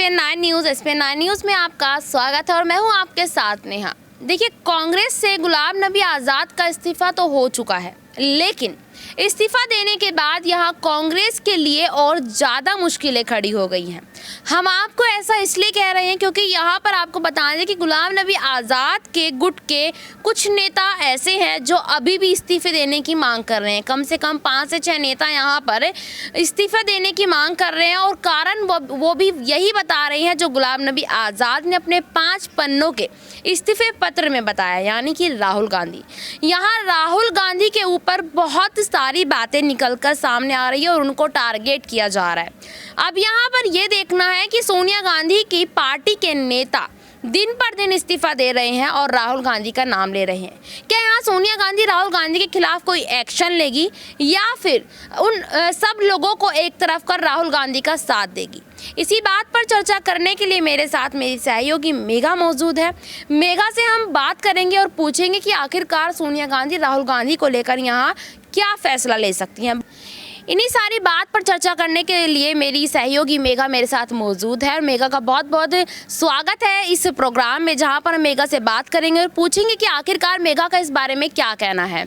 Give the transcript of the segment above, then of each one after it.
ESPN 9 news में आपका स्वागत है और मैं हूं आपके साथ नेहा। देखिए, कांग्रेस से गुलाम नबी आज़ाद का इस्तीफा तो हो चुका है, लेकिन इस्तीफा देने के बाद यहां कांग्रेस के लिए और ज़्यादा मुश्किलें खड़ी हो गई हैं। हम आपको ऐसा इसलिए कह रहे हैं क्योंकि यहां पर आपको बता दें कि गुलाम नबी आज़ाद के गुट के कुछ नेता ऐसे हैं जो अभी भी इस्तीफे देने की मांग कर रहे हैं। कम से कम 5 से 6 नेता यहां पर इस्तीफा देने की मांग कर रहे हैं और कारण वो भी यही बता रहे हैं जो गुलाम नबी आज़ाद ने अपने 5 पन्नों के इस्तीफे पत्र में बताया, यानी कि राहुल गांधी। यहाँ राहुल गांधी के ऊपर बहुत सारी बातें निकलकर सामने आ रही है और उनको टारगेट किया जा रहा है। अब यहाँ पर ये देखना है कि सोनिया गांधी की पार्टी के नेता दिन पर दिन इस्तीफा दे रहे हैं और राहुल गांधी का नाम ले रहे हैं। क्या यहाँ सोनिया गांधी राहुल गांधी के खिलाफ कोई एक्शन लेगी या फिर उन सब लोगों को एक तरफ कर राहुल गांधी का साथ देगी? इसी बात पर चर्चा करने के लिए मेरे साथ मेरी सहयोगी मेघा मौजूद है। मेघा से हम बात करेंगे और पूछेंगे कि आखिरकार सोनिया गांधी राहुल गांधी को लेकर यहाँ क्या फैसला ले सकती हैं। इन्हीं सारी बात पर चर्चा करने के लिए मेरी सहयोगी मेघा मेरे साथ मौजूद है और मेघा का बहुत बहुत स्वागत है इस प्रोग्राम में, जहां पर मेघा से बात करेंगे और पूछेंगे कि आखिरकार मेघा का इस बारे में क्या कहना है।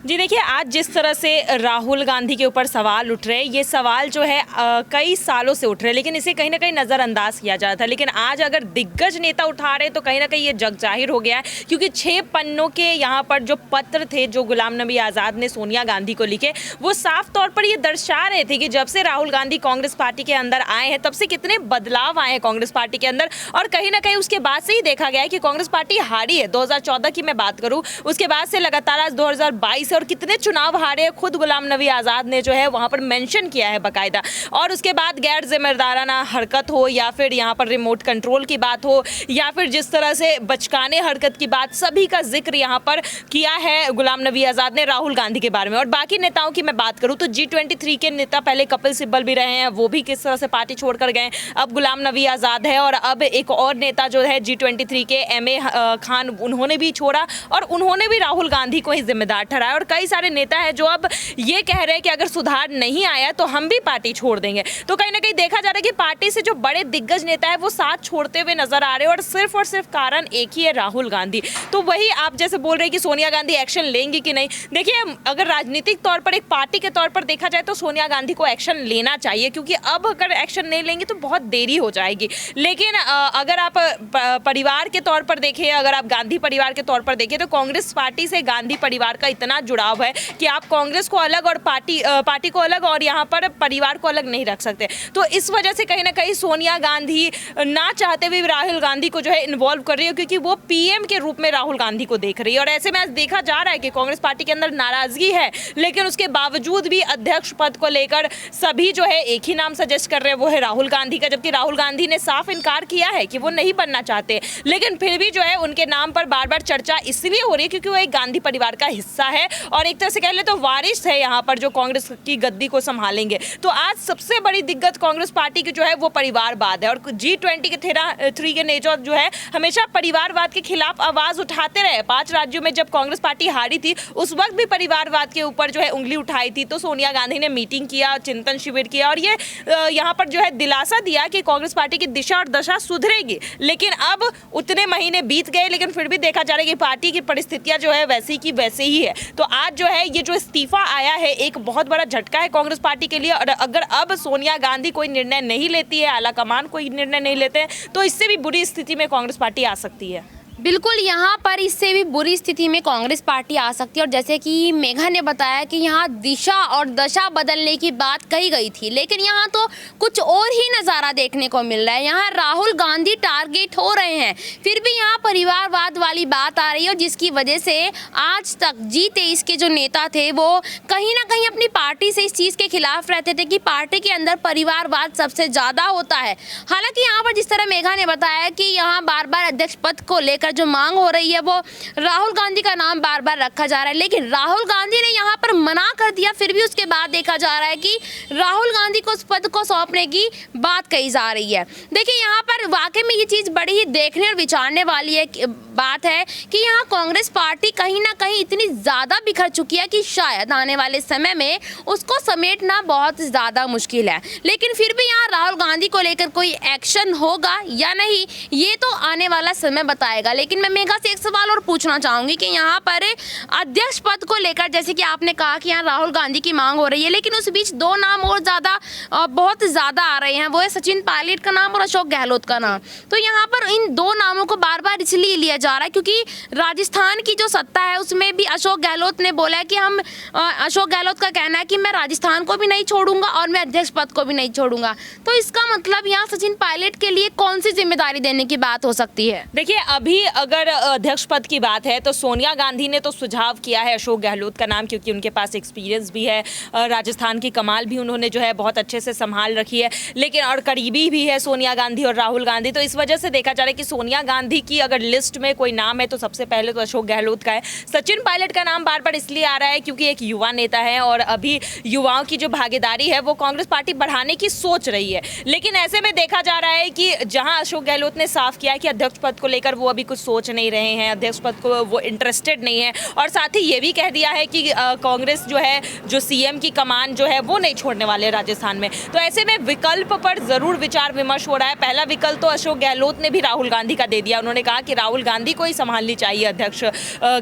जी देखिए, आज जिस तरह से राहुल गांधी के ऊपर सवाल उठ रहे, ये सवाल जो है कई सालों से उठ रहे, लेकिन इसे कहीं ना कहीं नज़रअंदाज किया जाता था। लेकिन आज अगर दिग्गज नेता उठा रहे तो कहीं ना कहीं ये जग जाहिर हो गया है, क्योंकि 6 पन्नों के यहाँ पर जो पत्र थे जो गुलाम नबी आज़ाद ने सोनिया गांधी को लिखे, वो साफ तौर पर ये दर्शा रहे थे कि जब से राहुल गांधी कांग्रेस पार्टी के अंदर आए हैं तब से कितने बदलाव आए हैं कांग्रेस पार्टी के अंदर। और कहीं ना कहीं उसके बाद से ही देखा गया है कि कांग्रेस पार्टी हारी है। 2014 की मैं बात करूँ, उसके बाद से लगातार आज 2022 और कितने चुनाव हारे खुद गुलाम नबी आज़ाद ने जो है वहां पर मेंशन किया है बाकायदा। और उसके बाद गैर जिम्मेदाराना हरकत हो या फिर यहाँ पर रिमोट कंट्रोल की बात हो या फिर जिस तरह से बचकाने हरकत की बात, सभी का जिक्र यहाँ पर किया है गुलाम नबी आज़ाद ने राहुल गांधी के बारे में। और बाकी नेताओं की मैं बात करूँ तो G23 के नेता पहले कपिल सिब्बल भी रहे हैं, वो भी किस तरह से पार्टी छोड़कर गए। अब गुलाम नबी आज़ाद है और अब एक और नेता जो है G23 के MA खान, उन्होंने भी छोड़ा और उन्होंने भी राहुल गांधी को ही जिम्मेदार ठहराया। और कई सारे नेता है जो अब ये कह रहे हैं कि अगर सुधार नहीं आया तो हम भी पार्टी छोड़ देंगे। तो कहीं ना कहीं देखा जा रहा है कि पार्टी से जो बड़े दिग्गज नेता है वो साथ छोड़ते हुए नजर आ रहे हैं और सिर्फ कारण एक ही है, राहुल गांधी। तो वही आप जैसे बोल रहे हैं कि सोनिया गांधी एक्शन लेंगी कि नहीं, देखिए अगर राजनीतिक तौर पर एक पार्टी के तौर पर देखा जाए तो सोनिया गांधी को एक्शन लेना चाहिए, क्योंकि अब अगर एक्शन नहीं लेंगी तो बहुत देरी हो जाएगी। लेकिन अगर आप परिवार के तौर पर देखें, अगर आप गांधी परिवार के तौर पर देखें तो कांग्रेस पार्टी से गांधी परिवार का इतना जुड़ाव है कि आप कांग्रेस को अलग और पार्टी को अलग और यहाँ पर परिवार को अलग नहीं रख सकते। तो इस वजह से कहीं ना कहीं सोनिया गांधी ना चाहते हुए राहुल गांधी को जो है इन्वॉल्व कर रही है, क्योंकि वो PM के रूप में राहुल गांधी को देख रही है। और ऐसे में आज देखा जा रहा है कि कांग्रेस पार्टी के अंदर नाराजगी है, लेकिन उसके बावजूद भी अध्यक्ष पद को लेकर सभी जो है एक ही नाम सजेस्ट कर रहे हैं, वो है राहुल गांधी का। जबकि राहुल गांधी ने साफ इनकार किया है कि वो नहीं बनना चाहते, लेकिन फिर भी जो है उनके नाम पर बार बार चर्चा इसलिए हो रही है क्योंकि वो एक गांधी परिवार का हिस्सा है और एक तरह से कह ले तो वारिस है यहाँ पर जो कांग्रेस की गद्दी को संभालेंगे। तो आज सबसे बड़ी दिक्कत कांग्रेस पार्टी की जो है वो परिवारवाद है। और G20 के 3 के नेता जो है हमेशा परिवारवाद के खिलाफ आवाज उठाते रहे। 5 राज्यों में जब कांग्रेस पार्टी हारी थी उस वक्त भी परिवारवाद के ऊपर जो है उंगली उठाई थी। तो सोनिया गांधी ने मीटिंग किया, चिंतन शिविर किया और ये यहाँ पर जो है दिलासा दिया कि कांग्रेस पार्टी की दिशा और दशा सुधरेगी। लेकिन अब उतने महीने बीत गए, लेकिन फिर भी देखा जा रहा है कि पार्टी की परिस्थितियां जो है वैसी की वैसे ही है। तो आज जो है ये जो इस्तीफा आया है एक बहुत बड़ा झटका है कांग्रेस पार्टी के लिए। और अगर अब सोनिया गांधी कोई निर्णय नहीं लेती है, आला कमान कोई निर्णय नहीं लेते हैं, तो इससे भी बुरी स्थिति में कांग्रेस पार्टी आ सकती है। बिल्कुल, यहाँ पर इससे भी बुरी स्थिति में कांग्रेस पार्टी आ सकती है। और जैसे कि मेघा ने बताया कि यहाँ दिशा और दशा बदलने की बात कही गई थी, लेकिन यहाँ तो कुछ और ही नज़ारा देखने को मिल रहा है। यहाँ राहुल गांधी टारगेट हो रहे हैं, फिर भी यहाँ परिवारवाद वाली बात आ रही है, जिसकी वजह से आज तक G23 के जो नेता थे वो कहीं ना कहीं अपनी पार्टी से इस चीज़ के खिलाफ रहते थे कि पार्टी के अंदर परिवारवाद सबसे ज़्यादा होता है। हालांकि यहाँ पर जिस तरह मेघा ने बताया कि यहाँ बार बार अध्यक्ष पद को लेकर का जो मांग हो रही है वो राहुल गांधी का नाम बार बार रखा जा रहा है, लेकिन राहुल गांधी ने यहाँ पर मना कर दिया। फिर भी उसके बाद देखा जा रहा है कि राहुल गांधी को उस पद को सौंपने की बात कही जा रही है। देखिए यहाँ पर वाकई में ये चीज़ बड़ी ही देखने और विचारने वाली बात है कि यहाँ कांग्रेस पार्टी कहीं ना कहीं इतनी ज़्यादा बिखर चुकी है कि शायद आने वाले समय में उसको समेटना बहुत ज़्यादा मुश्किल है। लेकिन फिर भी यहाँ राहुल गांधी को लेकर कोई एक्शन होगा या नहीं, ये तो आने वाला समय बताएगा। लेकिन मैं मेघा से एक सवाल और पूछना चाहूँगी कि यहाँ पर अध्यक्ष पद को लेकर, जैसे कि आपने कहा कि यहाँ राहुल गांधी की मांग हो रही है, लेकिन उस बीच दो नाम और बहुत ज़्यादा आ रहे हैं, वो है सचिन पायलट का नाम और अशोक गहलोत का नाम। तो यहाँ पर इन दो नामों को बार बार इसलिए लिया जा रहा है क्योंकि राजस्थान की जो सत्ता है उसमें भी अशोक गहलोत ने बोला है कि अशोक गहलोत का कहना है कि मैं राजस्थान को भी नहीं छोड़ूंगा और मैं अध्यक्ष पद को भी नहीं छोड़ूंगा। तो इसका मतलब यहाँ सचिन पायलट के लिए कौन सी जिम्मेदारी देने की बात हो सकती है? देखिए, अभी अगर अध्यक्ष पद की बात है तो सोनिया गांधी ने तो सुझाव किया है अशोक गहलोत का नाम, क्योंकि उनके पास एक्सपीरियंस भी है, राजस्थान की कमाल भी उन्होंने जो है बहुत अच्छे से संभाल रखी है, लेकिन और करीबी भी है सोनिया गांधी और राहुल गांधी। तो इस वजह से देखा जा रहा है कि सोनिया गांधी की अगर लिस्ट में कोई नाम है तो सबसे पहले तो अशोक गहलोत का है। सचिन पायलट का नाम बार बार इसलिए आ रहा है क्योंकि एक युवा नेता है और अभी युवाओं की जो भागीदारी है वो कांग्रेस पार्टी बढ़ाने की सोच रही है। लेकिन ऐसे में देखा जा रहा है कि जहां अशोक गहलोत ने साफ किया है कि अध्यक्ष पद को लेकर वो अभी कुछ सोच नहीं रहे हैं, अध्यक्ष पद को वो इंटरेस्टेड नहीं है, और साथ ही ये भी कह दिया है कि कांग्रेस जो है, जो सीएम की कमान जो है वो नहीं छोड़ने वाले राजस्थान में। तो ऐसे में विकल्प पर जरूर विचार विमर्श हो रहा है। पहला विकल्प तो अशोक गहलोत ने भी राहुल गांधी का दे दिया, उन्होंने कहा कि राहुल गांधी को ही संभालनी चाहिए अध्यक्ष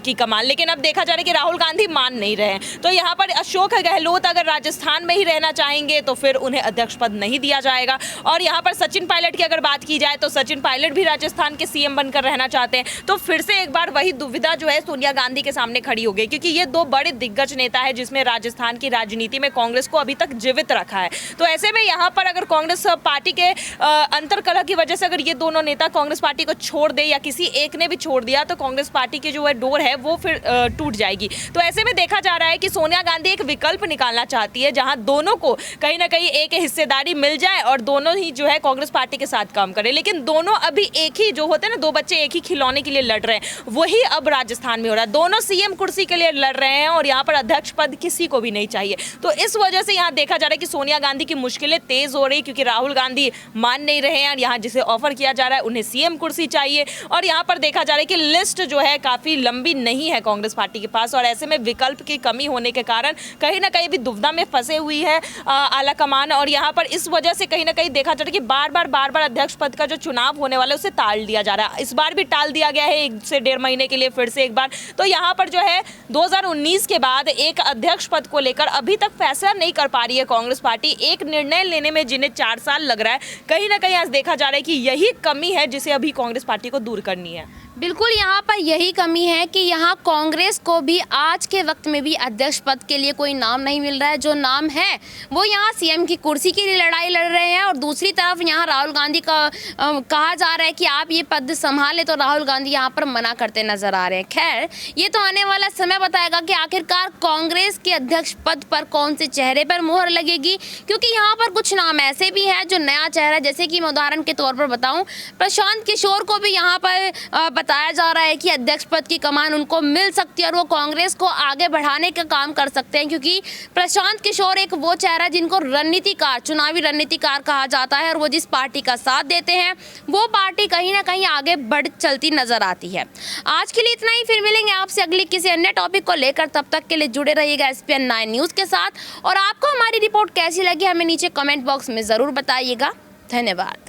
की कमान, लेकिन अब देखा जा रहा है कि राहुल गांधी मान नहीं रहे हैं। तो यहाँ पर अशोक गहलोत अगर राजस्थान में ही रहना चाहेंगे तो फिर उन्हें अध्यक्ष पद नहीं दिया जाएगा। और यहाँ पर सचिन पायलट की अगर बात की जाए तो सचिन पायलट भी राजस्थान के सीएम बनकर रहना चाहते हैं। तो फिर से एक बार वही दुविधा जो है सोनिया गांधी के सामने खड़ी हो गई, क्योंकि ये दो बड़े दिग्गज नेता है जिसमें राजस्थान की राजनीति में कांग्रेस को अभी तक जीवित रखा है। तो ऐसे में यहाँ पर अगर कांग्रेस पार्टी के अंतरकलह की वजह से अगर ये दोनों नेता कांग्रेस पार्टी को छोड़ दे या किसी एक ने भी छोड़ दिया तो कांग्रेस पार्टी की जो है डोर है वो फिर टूट जाएगी। तो ऐसे में देखा जा रहा है कि सोनिया गांधी एक विकल्प निकालना चाहती है जहां दोनों को कहीं ना कहीं एक हिस्सेदारी मिल जाए और दोनों ही जो है कांग्रेस पार्टी के साथ काम करें। लेकिन दोनों अभी एक ही, जो होते हैं ना, दो बच्चे एक ही खिलौने के लिए लड़ रहे हैं, वही अब राजस्थान में हो रहा है। दोनों सीएम कुर्सी के लिए लड़ रहे हैं और यहाँ पर अध्यक्ष पद किसी को भी नहीं चाहिए। तो इस वजह से यहाँ देखा जा रहा है कि सोनिया गांधी की मुश्किलें तेज हो रही, क्योंकि राहुल गांधी मान नहीं रहे हैं और यहाँ जिसे ऑफर किया जा रहा है उन्हें सीएम कुर्सी चाहिए। और यहाँ पर देखा जा रहा है कि लिस्ट जो है काफी लंबी नहीं है कांग्रेस पार्टी के पास, और ऐसे में विकल्प की कमी होने के कारण कहीं ना कहीं भी दुविधा में फंसे हुई है आला कमान। और यहाँ पर इस वजह से कहीं ना कहीं देखा जा रहा है कि बार बार अध्यक्ष पद का जो चुनाव होने वाला है उसे टाल दिया जा रहा है। इस बार भी टाल दिया गया है 1 से 1.5 महीने के लिए फिर से एक बार। तो यहाँ पर जो है 2019 के बाद एक अध्यक्ष पद को लेकर अभी तक फैसला नहीं कर पा रही है कांग्रेस पार्टी। एक निर्णय लेने में जिन्हें 4 साल लग रहा है, कहीं ना कहीं आज देखा जा रहा है कि यही कमी है जिसे अभी कांग्रेस पार्टी को दूर करनी है। बिल्कुल, यहाँ पर यही कमी है कि यहाँ कांग्रेस को भी आज के वक्त में भी अध्यक्ष पद के लिए कोई नाम नहीं मिल रहा है। जो नाम है वो यहाँ सीएम की कुर्सी की लड़ाई लड़ रहे हैं और दूसरी तरफ यहाँ राहुल गांधी का कहा जा रहा है कि आप ये पद संभाले, तो राहुल गांधी यहाँ पर मना करते नजर आ रहे हैं। खैर, ये तो आने वाला समय बताएगा कि आखिरकार कांग्रेस के अध्यक्ष पद पर कौन से चेहरे पर मोहर लगेगी, क्योंकि यहाँ पर कुछ नाम ऐसे भी है जो नया चेहरा, जैसे कि मैं उदाहरण के तौर पर बताऊँ, प्रशांत किशोर को भी यहाँ पर बताया जा रहा है कि अध्यक्ष पद की कमान उनको मिल सकती है और वो कांग्रेस को आगे बढ़ाने का काम कर सकते हैं, क्योंकि प्रशांत किशोर एक वो चेहरा जिनको रणनीतिकार, चुनावी रणनीतिकार कहा जाता है, और वो जिस पार्टी का साथ देते हैं वो पार्टी कहीं ना कहीं आगे बढ़ चलती नजर आती है। आज के लिए इतना ही, फिर मिलेंगे आपसे अगली किसी अन्य टॉपिक को लेकर। तब तक के लिए जुड़े रहिएगा SPN 9 न्यूज़ के साथ, और आपको हमारी रिपोर्ट कैसी लगी हमें नीचे कमेंट बॉक्स में ज़रूर बताइएगा। धन्यवाद।